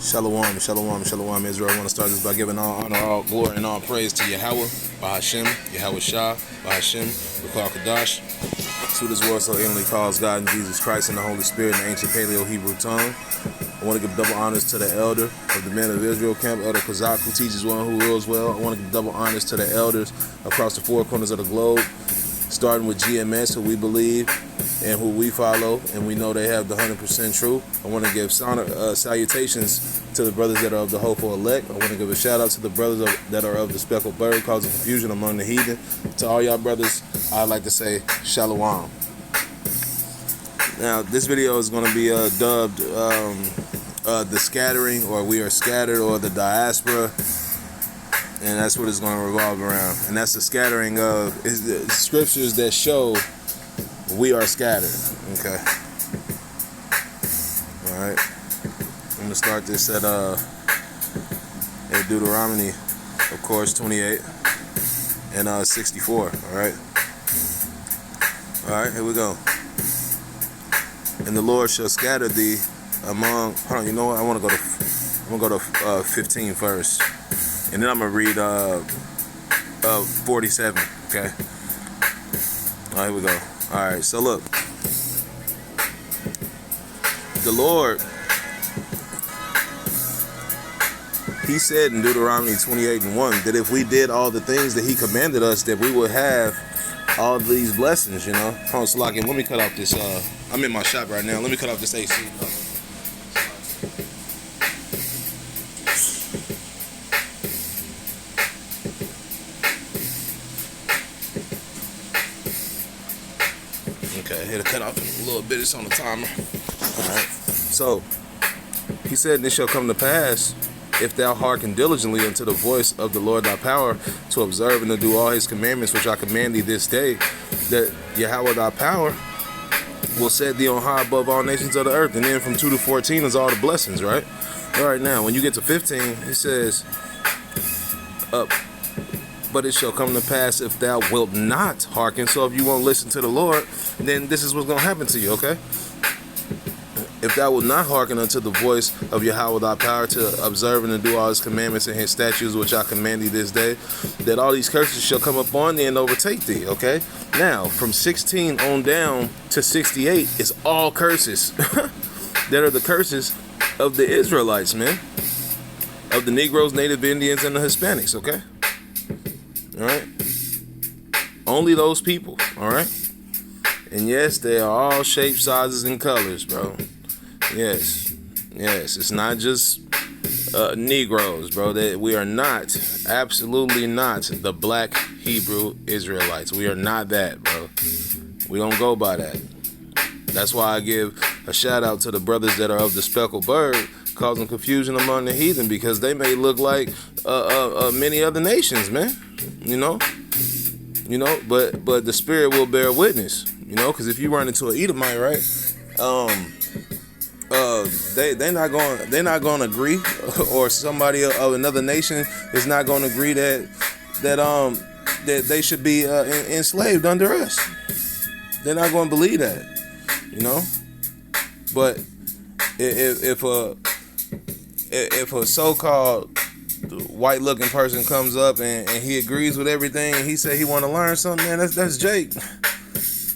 Shalom, shalom, shalom, Israel. I want to start this by giving all honor, all glory, and all praise to Yahweh, Bahashem, Yahweh Shah, Bahashem, B'Kar Kadash. To this world so eminently calls God and Jesus Christ and the Holy Spirit in the ancient Paleo-Hebrew tongue. I want to give double honors to the elder of the men of Israel camp, Elder Kazak, who teaches well and who rules well. I want to give double honors to the elders across the four corners of the globe, starting with GMS, who we believe and who we follow, and we know they have the 100% truth. I want to give salutations to the brothers that are of the hopeful elect. I want to give a shout out to the brothers that are of the speckled bird, causing confusion among the heathen. To all y'all brothers, I'd like to say shalom. Now, this video is going to be dubbed the scattering, or we are scattered, or the diaspora. And that's what it's going to revolve around. And that's the scattering of the scriptures that show we are scattered. Okay. All right. I'm going to start this at Deuteronomy, of course, 28 and 64. All right. All right, here we go. And the Lord shall scatter thee among. Hold on, you know what? I'm gonna go to 15 first. And then I'm going to read 47, okay? All right, here we go. All right, so look. The Lord, he said in Deuteronomy 28 and 1 that if we did all the things that he commanded us, that we would have all these blessings, you know? Hold on, Salaki, let me cut off this. I'm in my shop right now. Let me cut off this AC. Okay, here to cut off a little bit. It's on the timer. Alright. So, he said, and it shall come to pass, if thou hearken diligently unto the voice of the Lord thy power, to observe and to do all his commandments which I command thee this day, that Yahweh thy power will set thee on high above all nations of the earth. And then from 2 to 14 is all the blessings, right? Alright, now, when you get to 15, it says, but it shall come to pass if thou wilt not hearken. So if you won't listen to the Lord, then this is what's going to happen to you, okay? If thou wilt not hearken unto the voice of Yahweh thy power, to observe and to do all his commandments and his statutes which I command thee this day, that all these curses shall come upon thee and overtake thee, okay? Now, from 16 on down to 68 is all curses that are the curses of the Israelites, man. Of the Negroes, Native Indians, and the Hispanics, okay? All right, only those people. All right, and yes, they are all shapes, sizes, and colors, bro. Yes, it's not just Negroes, bro. That we are not, absolutely not, the black Hebrew Israelites. We are not that, bro. We don't go by that. That's why I give a shout out to the brothers that are of the speckled bird, causing confusion among the heathen, because they may look like many other nations, man. You know, but the spirit will bear witness. You know, because if you run into an Edomite, right? They're not going to agree, or somebody of another nation is not going to agree that they should be enslaved under us. They're not going to believe that. You know, but if a so-called white-looking person comes up and he agrees with everything, and he say he want to learn something, man, that's Jake.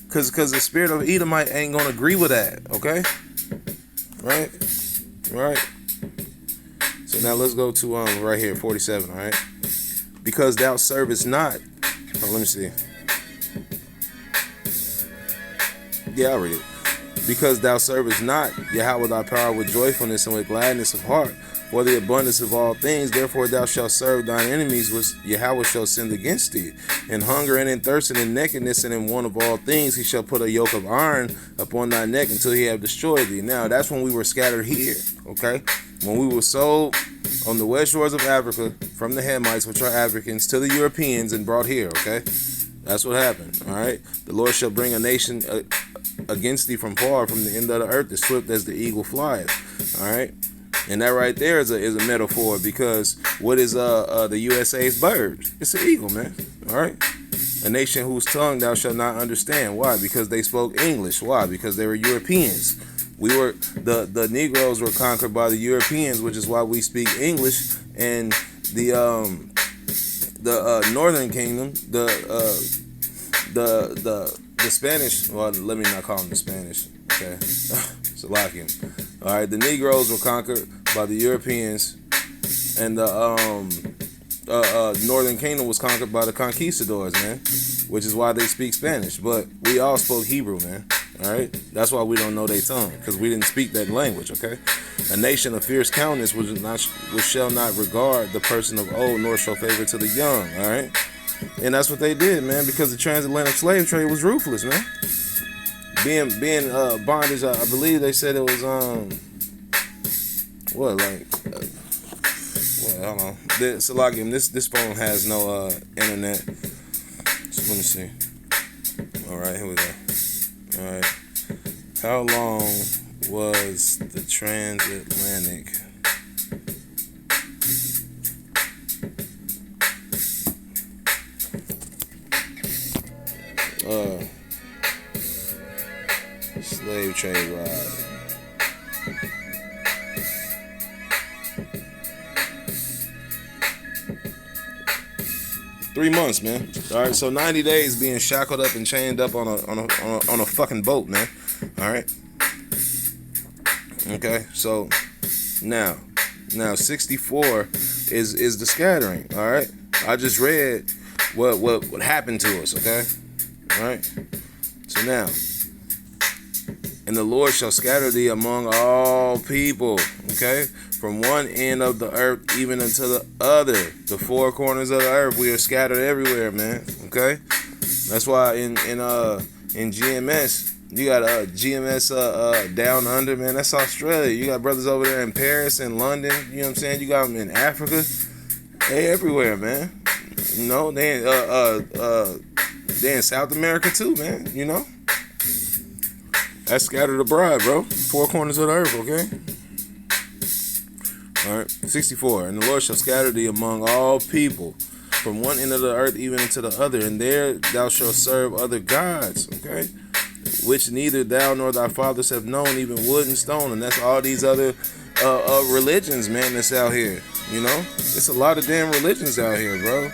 Cause the spirit of Edomite ain't gonna agree with that, okay? Right. So now let's go to right here, 47. All right. Because thou servest not. Oh, let me see. Yeah, I'll read it. Because thou servest not Yahweh thy power with joyfulness and with gladness of heart, for the abundance of all things, therefore thou shalt serve thine enemies, which Yahweh shall send against thee. In hunger and in thirst and in nakedness and in want of all things, he shall put a yoke of iron upon thy neck until he have destroyed thee. Now, that's when we were scattered here, okay? When we were sold on the west shores of Africa from the Hamites, which are Africans, to the Europeans and brought here, okay? That's what happened, all right? The Lord shall bring a nation against thee from far, from the end of the earth, as swift as the eagle flieth, all right? And that right there is a metaphor, because what is the USA's bird? It's an eagle, man. All right. A nation whose tongue thou shalt not understand. Why? Because they spoke English. Why? Because they were Europeans. the Negroes were conquered by the Europeans, which is why we speak English, and the Northern Kingdom, the Spanish. Well, let me not call them the Spanish. Okay, Salakian. All right, the Negroes were conquered by the Europeans, and the Northern Kingdom was conquered by the conquistadors, man. Which is why they speak Spanish. But we all spoke Hebrew, man. All right, that's why we don't know their tongue, because we didn't speak that language. Okay, a nation of fierce countenance which shall not regard the person of old, nor show favor to the young. All right, and that's what they did, man, because the transatlantic slave trade was ruthless, man. Being bondage, I believe they said it was hold on. Salakium, this phone has no internet. So let me see. All right, here we go. All right. How long was the transatlantic slave trade ride? 3 months, man. All right, so 90 days being shackled up and chained up on a fucking boat, man. All right. Okay, so now 64 is the scattering. All right, I just read what happened to us. Okay, all right. So now, and the Lord shall scatter thee among all people. Okay. From one end of the earth even unto the other. The four corners of the earth, we are scattered everywhere, man. Okay? That's why in GMS, you got GMS down under, man. That's Australia. You got brothers over there in Paris and London. You know what I'm saying? You got them in Africa. They everywhere, man. You know, they in South America too, man. You know? That's scattered abroad, bro. Four corners of the earth, okay? All right, 64. And the Lord shall scatter thee among all people, from one end of the earth even into the other, and there thou shalt serve other gods, okay, which neither thou nor thy fathers have known, even wood and stone. And that's all these other religions, man, that's out here. You know, it's a lot of damn religions out here, bro.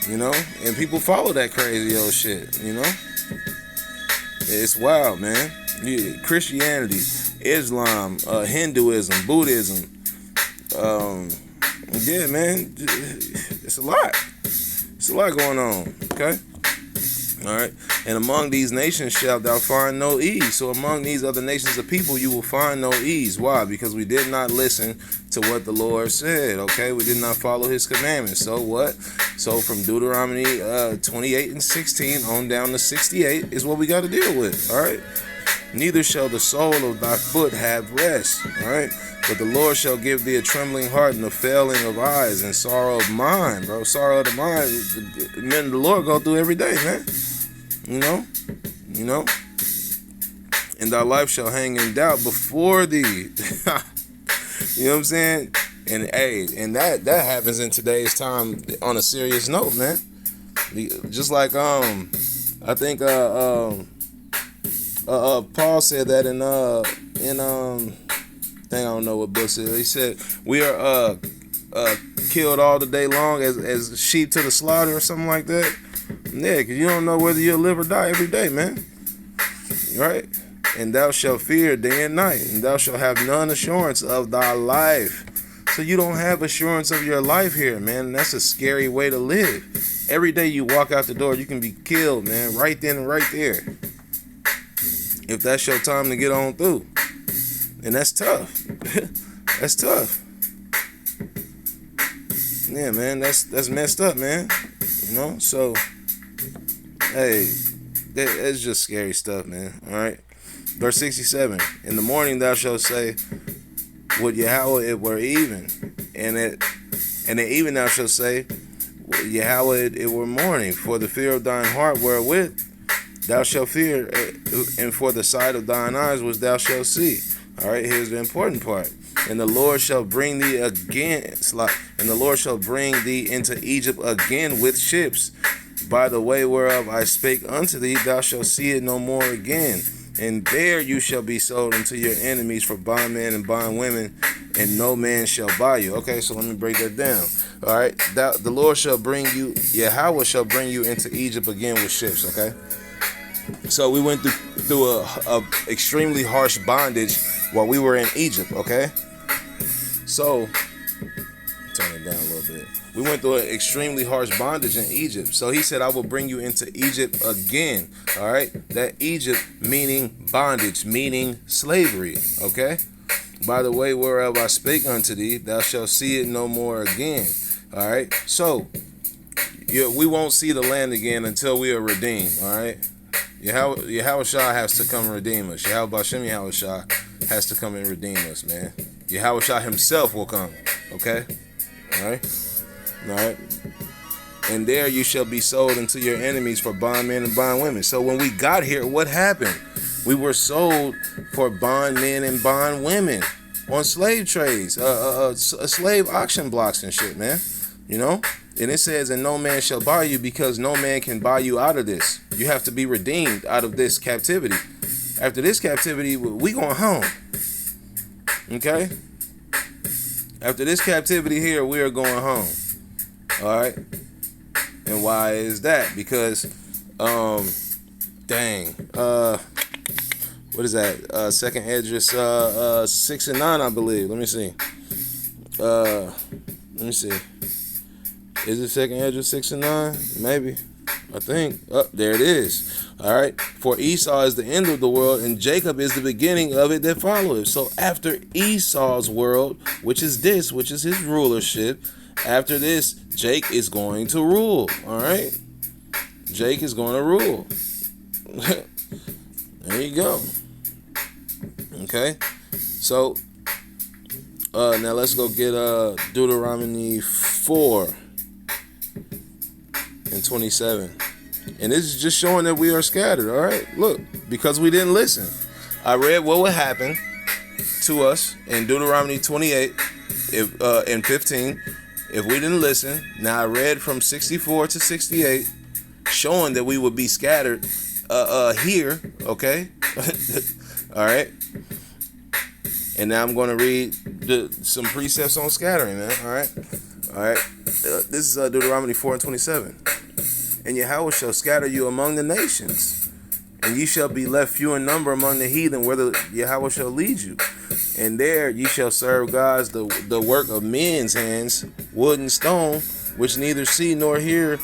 You know, and people follow that crazy old shit. You know, it's wild, man. Christianity, Islam, Hinduism, Buddhism. Yeah, man, it's a lot. It's a lot going on, okay? All right. And among these nations shalt thou find no ease. So among these other nations of people, you will find no ease. Why? Because we did not listen to what the Lord said, okay? We did not follow his commandments. So what? So from Deuteronomy 28 and 16 on down to 68 is what we got to deal with, all right? Neither shall the sole of thy foot have rest, all right? But the Lord shall give thee a trembling heart and a failing of eyes and sorrow of mind, bro. Sorrow of the mind, the men of the Lord go through every day, man. You know? And thy life shall hang in doubt before thee. You know what I'm saying? And hey, and that happens in today's time on a serious note, man. Just like I think Paul said that in I don't know what book it is. He said we are killed all the day long as sheep to the slaughter or something like that. Yeah, because you don't know whether you'll live or die every day, man. Right? And thou shalt fear day and night, and thou shalt have none assurance of thy life. So you don't have assurance of your life here, man. And that's a scary way to live. Every day you walk out the door, you can be killed, man, right then and right there. If that's your time to get on through. And that's tough. That's tough. Yeah, man, that's messed up, man. You know, so hey, that's just scary stuff, man. All right. Verse 67. In the morning thou shalt say, would Yahweh it were even, and at even thou shalt say, would Yahweh it were morning, for the fear of thine heart wherewith thou shalt fear, and for the sight of thine eyes which thou shalt see. All right, here's the important part. And the Lord shall bring thee again, and the Lord shall bring thee into Egypt again with ships. By the way whereof I spake unto thee, thou shalt see it no more again. And there you shall be sold unto your enemies for bondmen and bondwomen, and no man shall buy you. Okay, so let me break that down. All right, the Lord shall bring you, Yahweh shall bring you into Egypt again with ships. Okay, so we went through a extremely harsh bondage while we were in Egypt. Okay, so turn it down a little bit. We went through an extremely harsh bondage in Egypt. So he said, I will bring you into Egypt again. All right. That Egypt meaning bondage, meaning slavery. Okay. By the way, whereof I spake unto thee, thou shalt see it no more again. All right. So we won't see the land again until we are redeemed. All right. Yahweh Shah has to come and redeem us. Yahweh Shah has to come and redeem us, man. Yahweh Shah himself will come. Okay. All right. All right. And there you shall be sold unto your enemies for bondmen and bondwomen. So when we got here, what happened? We were sold for bondmen and bondwomen on slave trades, slave auction blocks and shit, man. You know? And it says, and no man shall buy you, because no man can buy you out of this. You have to be redeemed out of this captivity. After this captivity, we going home. Okay? After this captivity here, we are going home. All right. And why is that? Because, what is that? Second Esdras 6 and 9, I believe. Let me see. Is it Second Esdras 6 and 9? Maybe. I think. Oh, there it is. All right. For Esau is the end of the world, and Jacob is the beginning of it that followeth. So after Esau's world, which is his rulership, after this, Jake is going to rule. All right. Jake is going to rule. There you go. Okay. So now let's go get Deuteronomy 4 and 27. And this is just showing that we are scattered. All right. Look, because we didn't listen. I read what would happen to us in Deuteronomy 28 and 15 if we didn't listen. Now I read from 64 to 68, showing that we would be scattered here. Okay. All right. And now I'm going to read some precepts on scattering, man. All right. All right. This is Deuteronomy 4 and 27. And Yahweh shall scatter you among the nations, and ye shall be left few in number among the heathen, whither Yahweh shall lead you. And there ye shall serve gods, the work of men's hands, wood and stone, which neither see nor hear,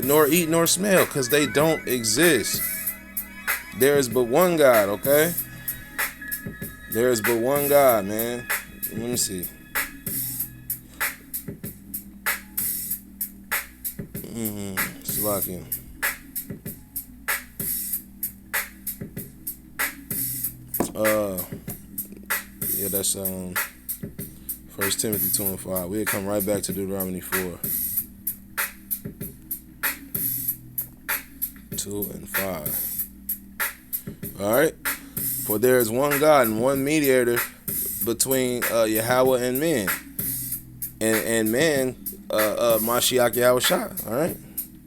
nor eat nor smell, because they don't exist. There is but one God, okay? There is but one God, man. Let me see. Slovakia. Yeah, that's 1 Timothy 2 and 5. We'll come right back to Deuteronomy 4. 2 and 5. All right. For there is one God and one mediator between Yahweh and men. And man, Mashiach Yahweh Shah. All right.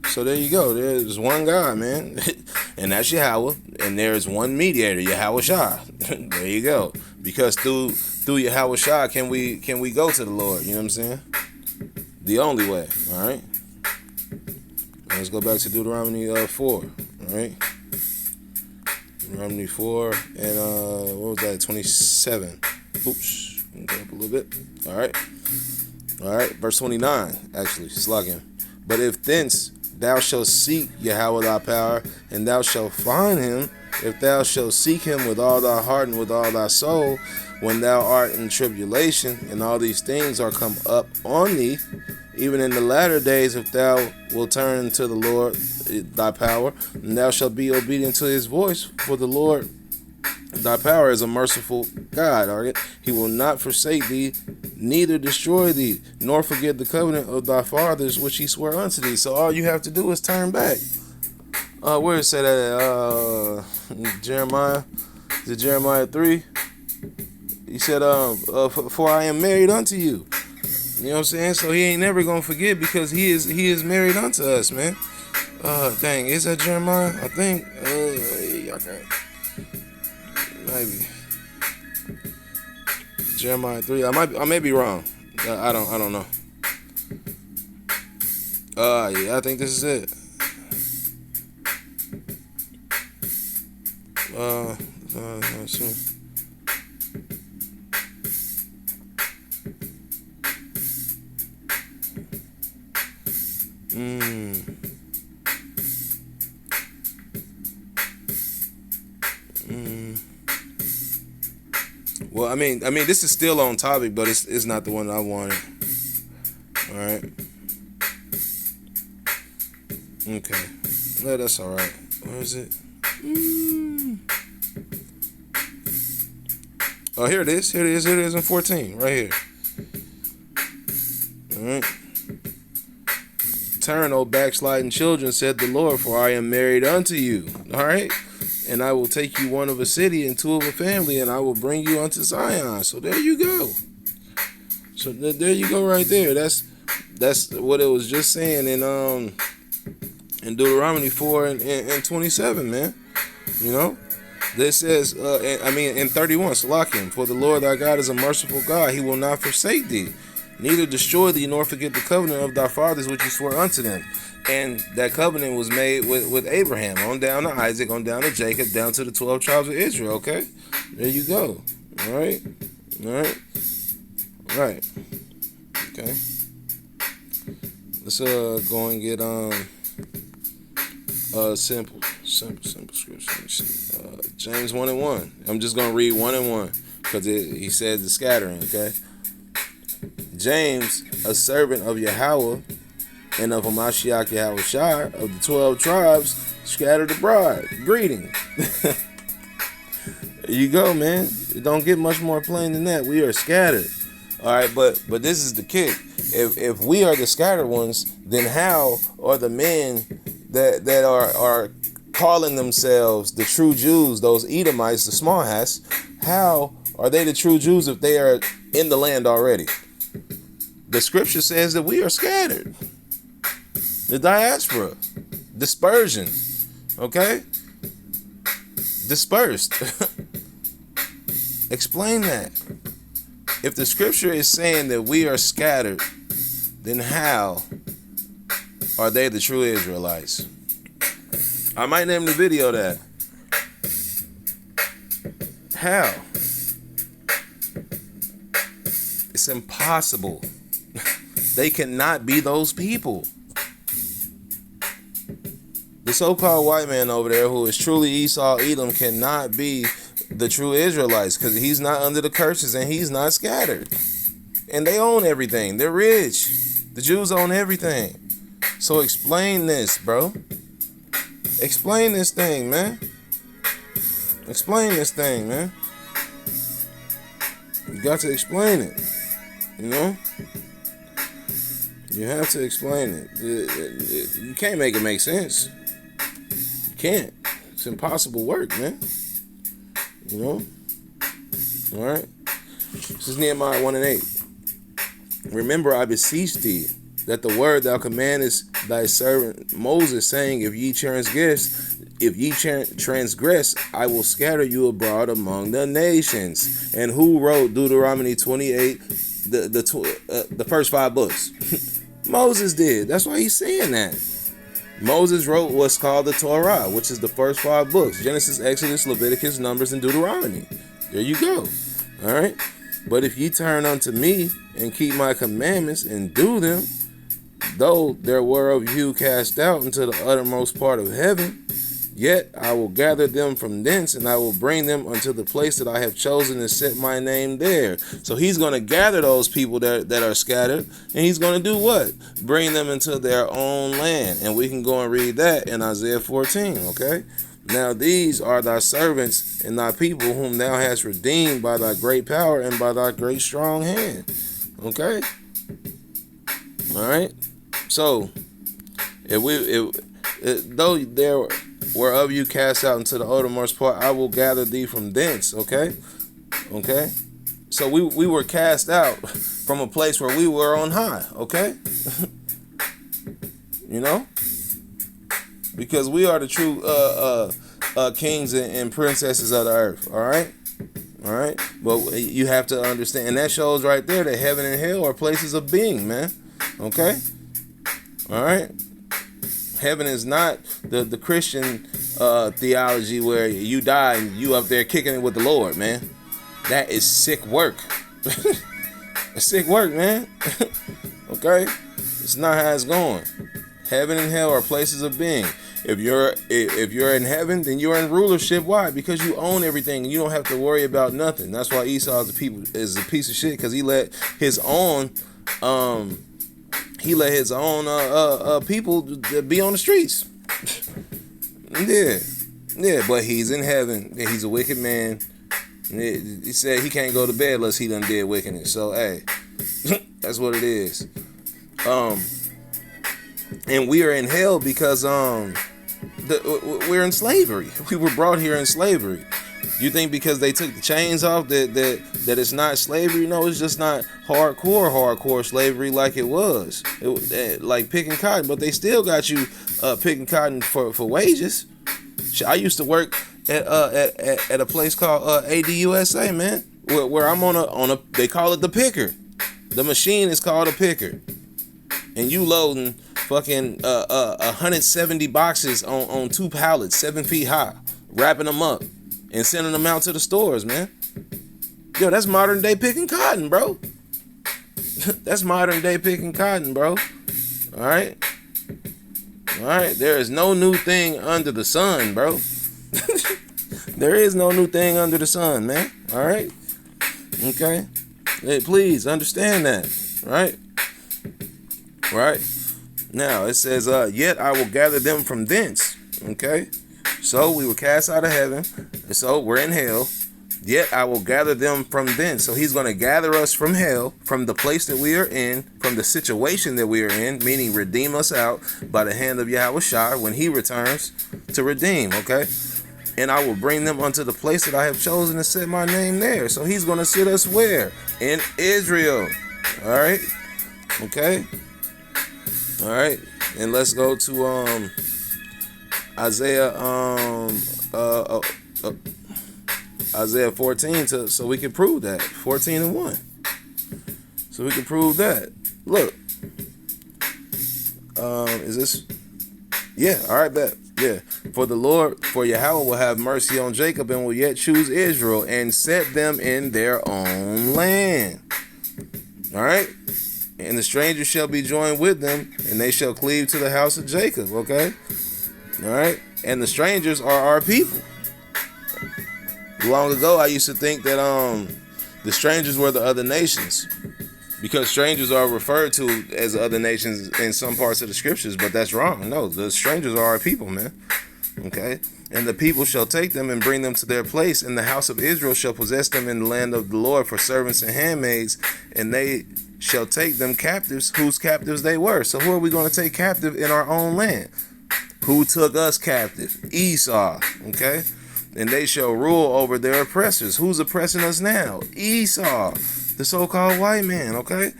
So there you go. There's one God, man. And that's Yahweh. And there's one mediator, Yahweh Shah. There you go. Because through Yahweh Shah can we go to the Lord. You know what I'm saying? The only way. All right. Let's go back to Deuteronomy 4. All right. Deuteronomy 4 and what was that? 27. Oops. Go up a little bit. All right. All right. Verse 29. Actually, slugging. But if thence thou shalt seek Yahweh thy power, and thou shalt find him, if thou shalt seek him with all thy heart and with all thy soul, when thou art in tribulation, and all these things are come up on thee, even in the latter days, if thou wilt turn to the Lord thy power, and thou shalt be obedient to his voice, for the Lord thy power is a merciful God. All right? He will not forsake thee, neither destroy thee, nor forget the covenant of thy fathers which he swore unto thee. So all you have to do is turn back. Where it said that Jeremiah? Is it Jeremiah 3? He said, for I am married unto you. You know what I'm saying? So he ain't never gonna forget, because he is married unto us, man. Dang, is that Jeremiah? I think. Okay. Maybe Jeremiah 3. I may be wrong. I don't know. Yeah, I think this is it. Let's see. Well, I mean, this is still on topic, but it's not the one I wanted. All right. Okay. No, that's all right. Where is it? Oh, here it is. Here it is in 14, right here. All right. Turn, O backsliding children, said the Lord, for I am married unto you. All right. And I will take you one of a city and two of a family, and I will bring you unto Zion. So there you go. So there you go right there. That's what it was just saying in Deuteronomy 4 and 27, man. You know? This says, in 31, Salakim, for the Lord thy God is a merciful God. He will not forsake thee, neither destroy thee, nor forget the covenant of thy fathers which he swore unto them. And that covenant was made with Abraham, on down to Isaac, on down to Jacob, down to the 12 tribes of Israel, okay? There you go. All right? All right? All right. Okay. Let's go and get simple scripture. Let me see. James 1 and 1. I'm just going to read 1 and 1 because he said the scattering, okay? James, a servant of Yahweh, and of Hamashiach Yahushua, of the 12 tribes scattered abroad. Greeting. There you go, man. It don't get much more plain than that. We are scattered. All right, but this is the kick. If we are the scattered ones, then how are the men that are calling themselves the true Jews, those Edomites, the small hats, how are they the true Jews if they are in the land already? The scripture says that we are scattered. The diaspora, dispersion, okay? Dispersed. Explain that. If the scripture is saying that we are scattered, then how are they the true Israelites? I might name the video that. How? It's impossible. They cannot be those people. The so-called white man over there who is truly Esau Edom cannot be the true Israelites because he's not under the curses and he's not scattered. And they own everything. They're rich. The Jews own everything. So explain this, bro. Explain this thing, man. Explain this thing, man. You got to explain it. You know? You have to explain it. You can't make it make sense. Can't. It's impossible work, man. You know? Alright? This is Nehemiah 1 and 8. Remember, I beseech thee, that the word thou commandest thy servant Moses, saying, if ye transgress, I will scatter you abroad among the nations. And who wrote Deuteronomy 28, the first 5 books? Moses did. That's why he's saying that. Moses wrote what's called the Torah, which is the first 5 books: Genesis, Exodus, Leviticus, Numbers, and Deuteronomy. There you go. All right. But if ye turn unto me and keep my commandments and do them, though there were of you cast out into the uttermost part of heaven, yet I will gather them from thence, and I will bring them unto the place that I have chosen and set my name there. So he's going to gather those people that are scattered, and he's going to do what? Bring them into their own land. And we can go and read that in Isaiah 14, okay? Now these are thy servants and thy people, whom thou hast redeemed by thy great power and by thy great strong hand. Okay? All right? So, though there were of you cast out into the uttermost part, I will gather thee from thence. Okay? Okay? So we were cast out from a place where we were on high. Okay? You know? Because we are the true kings and princesses of the earth. All right? All right, but you have to understand, and that shows right there that heaven and hell are places of being, man. Okay, all right. Heaven is not the Christian theology where you die and you up there kicking it with the Lord, man. That is sick work. It's sick work, man. Okay, it's not how it's going. Heaven and hell are places of being. If you're in heaven, then you're in rulership. Why? Because you own everything. You don't have to worry about nothing. That's why Esau is a piece of shit, because he let his own people be on the streets. Yeah. But he's in heaven. He's a wicked man. He said he can't go to bed unless he done did wickedness. So hey, that's what it is. And we are in hell because we're in slavery. We were brought here in slavery. You think because they took the chains off that it's not slavery? No, it's just not hardcore slavery like it was. Like picking cotton, but they still got you picking cotton for wages. I used to work at a place called ADUSA, man, where I'm on a they call it the picker. The machine is called a picker, and you loading fucking 170 boxes on 2 pallets 7 feet high, wrapping them up and sending them out to the stores, man. Yo, that's modern day picking cotton, bro. That's modern day picking cotton, bro. All right. There is no new thing under the sun, bro. There is no new thing under the sun, man. All right. Okay. Hey, please understand that. Right. Now it says, yet I will gather them from thence. Okay. So we were cast out of heaven. And so we're in hell. Yet I will gather them from thence. So he's going to gather us from hell, from the place that we are in, from the situation that we are in, meaning redeem us out by the hand of Yahweh Shai when he returns to redeem. Okay. And I will bring them unto the place that I have chosen to set my name there. So he's going to sit us where? In Israel. All right. Okay. All right. And let's go to Isaiah Isaiah 14 so we can prove that. 14:1. So we can prove that. Look. Is this? Yeah. All right. Bet. Yeah. For Yahweh will have mercy on Jacob and will yet choose Israel and set them in their own land. All right. And the stranger shall be joined with them, and they shall cleave to the house of Jacob. Okay. All right. And the strangers are our people. Long ago, I used to think that the strangers were the other nations, because strangers are referred to as other nations in some parts of the scriptures, but that's wrong. No, the strangers are our people, man. Okay. And the people shall take them and bring them to their place, and the house of Israel shall possess them in the land of the Lord for servants and handmaids, and they shall take them captives, whose captives they were. So who are we going to take captive in our own land? Who took us captive? Esau. Okay. And they shall rule over their oppressors. Who's oppressing us now? Esau, the so-called white man. Okay.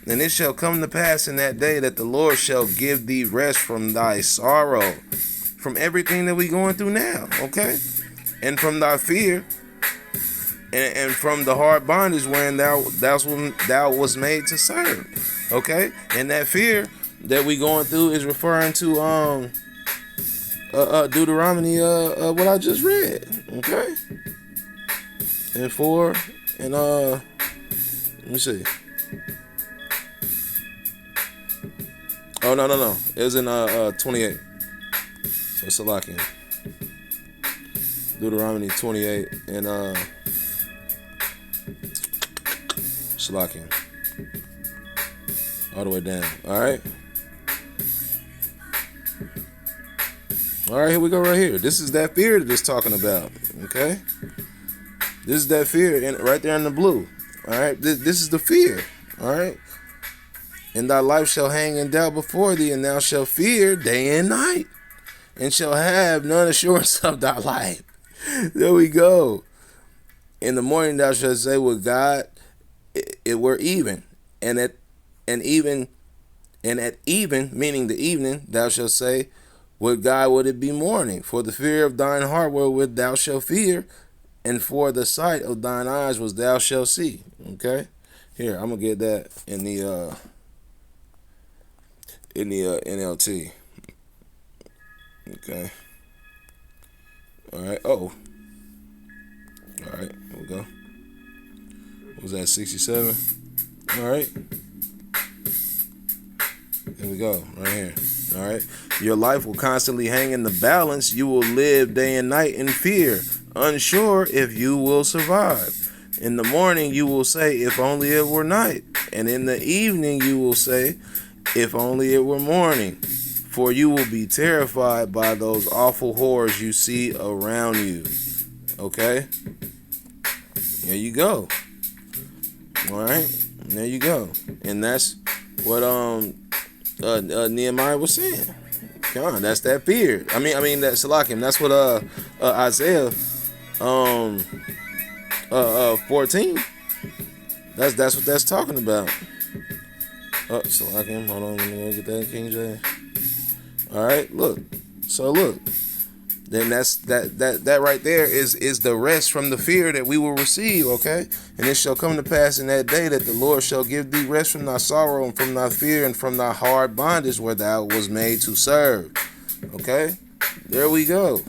And it shall come to pass in that day that the Lord shall give thee rest from thy sorrow, from everything that we going through now. Okay. And from thy fear, and from the hard bondage wherein thou was made to serve. Okay. And that fear that we going through is referring to Deuteronomy, what I just read. Okay. And 4 and let me see. Oh no. It was in 28. So Salakian. Deuteronomy 28 and Salakian. All the way down. Alright, here we go right here. This is that fear that it's talking about. Okay? This is that fear right there in the blue. Alright? This is the fear. Alright? And thy life shall hang in doubt before thee, and thou shalt fear day and night, and shall have none assurance of thy life. There we go. In the morning thou shalt say with God, it were even. And at even, meaning the evening, thou shalt say, with God would it be morning, for the fear of thine heart wherewith thou shalt fear, and for the sight of thine eyes was thou shalt see. Okay, here I'm gonna get that in the NLT. Okay. All right. Oh. All right. Here we go. What was that, 67? All right. Here we go. Right here. All right. Your life will constantly hang in the balance. You will live day and night in fear, unsure if you will survive. In the morning you will say, if only it were night. And in the evening you will say, if only it were morning. For you will be terrified by those awful horrors you see around you. Okay? There you go. All right? There you go. And that's what Nehemiah was saying. Come on, that's that fear. I mean that's Salakim. That's what Isaiah 14. That's what that's talking about. Oh, Salakim. Hold on, let me go get that King James. All right, look. So look. Then that right there is the rest from the fear that we will receive, okay? And it shall come to pass in that day that the Lord shall give thee rest from thy sorrow and from thy fear and from thy hard bondage where thou was made to serve. Okay? There we go.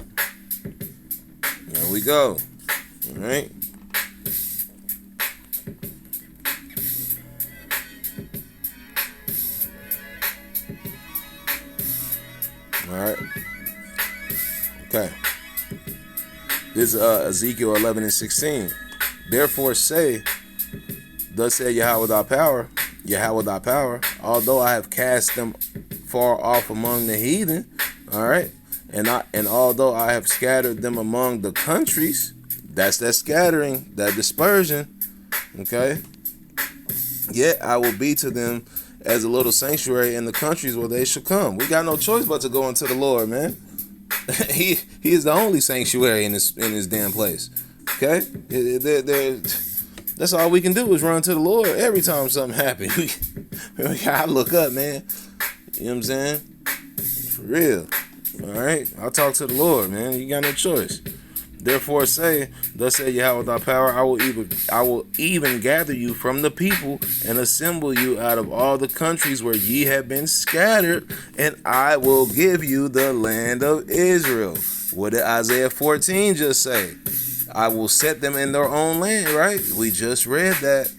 There we go. All right? All right. Okay. This is Ezekiel 11 and 16. Therefore say, thus said Yahweh thy power, although I have cast them far off among the heathen, all right, and although I have scattered them among the countries, that's that scattering, that dispersion, okay, yet I will be to them as a little sanctuary in the countries where they shall come. We got no choice but to go into the Lord, man. he is the only sanctuary in this damn place. Okay, that's all we can do is run to the Lord every time something happens. I look up, man. You know what I'm saying? For real. All right, I'll talk to the Lord, man. You got no choice. Therefore say, thus say Yahweh thy power, I will even gather you from the people and assemble you out of all the countries where ye have been scattered, and I will give you the land of Israel. What did Isaiah 14 just say? I will set them in their own land, right? We just read that.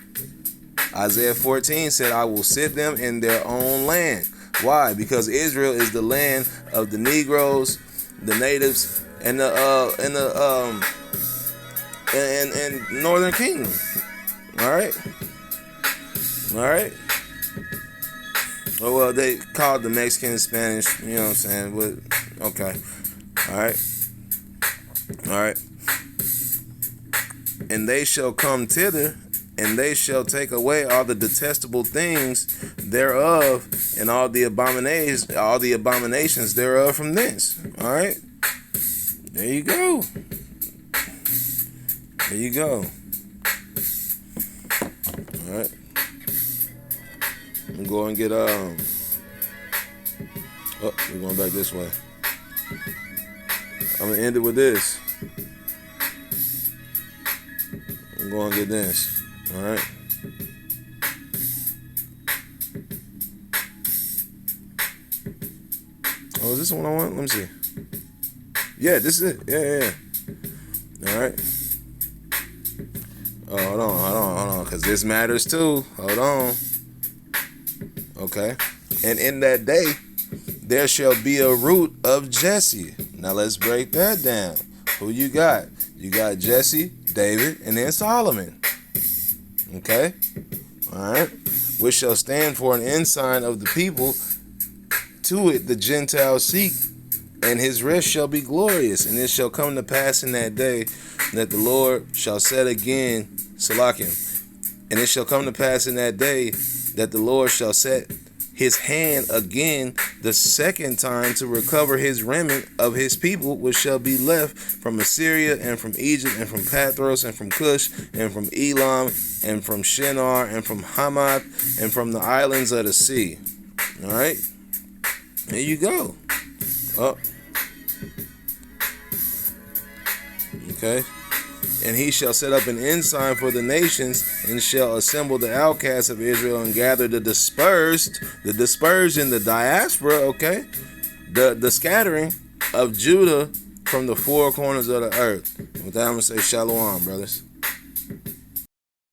Isaiah 14 said, I will set them in their own land. Why? Because Israel is the land of the Negroes, the natives, and the Northern Kingdom. All right. Oh well, they called the Mexican and Spanish. You know what I'm saying? But okay. All right. And they shall come thither, and they shall take away all the detestable things thereof, and all the abominations thereof from thence. All right. There you go. There you go. All right. I'm gonna go and get Oh, we're going back this way. I'm gonna end it with this. I'm going to get this. All right. Oh, is this the one I want? Let me see. Yeah, this is it. Yeah. All right. Oh, hold on, because this matters too. Hold on. Okay. And in that day, there shall be a root of Jesse. Now let's break that down. Who you got? You got Jesse, David, and then Solomon. Okay. All right. Which shall stand for an ensign of the people. To it the Gentiles seek, and his rest shall be glorious. And it shall come to pass in that day that the Lord shall set again, Salakim. And it shall come to pass in that day that the Lord shall set his hand again the second time to recover his remnant of his people, which shall be left from Assyria and from Egypt and from Pathros and from Cush and from Elam and from Shinar and from Hamath and from the islands of the sea. All right. There you go. Oh. Okay. And he shall set up an ensign for the nations, and shall assemble the outcasts of Israel, and gather the dispersed, the dispersion, the diaspora, okay? The scattering of Judah from the four corners of the earth. With that, I'm going to say shalom, brothers.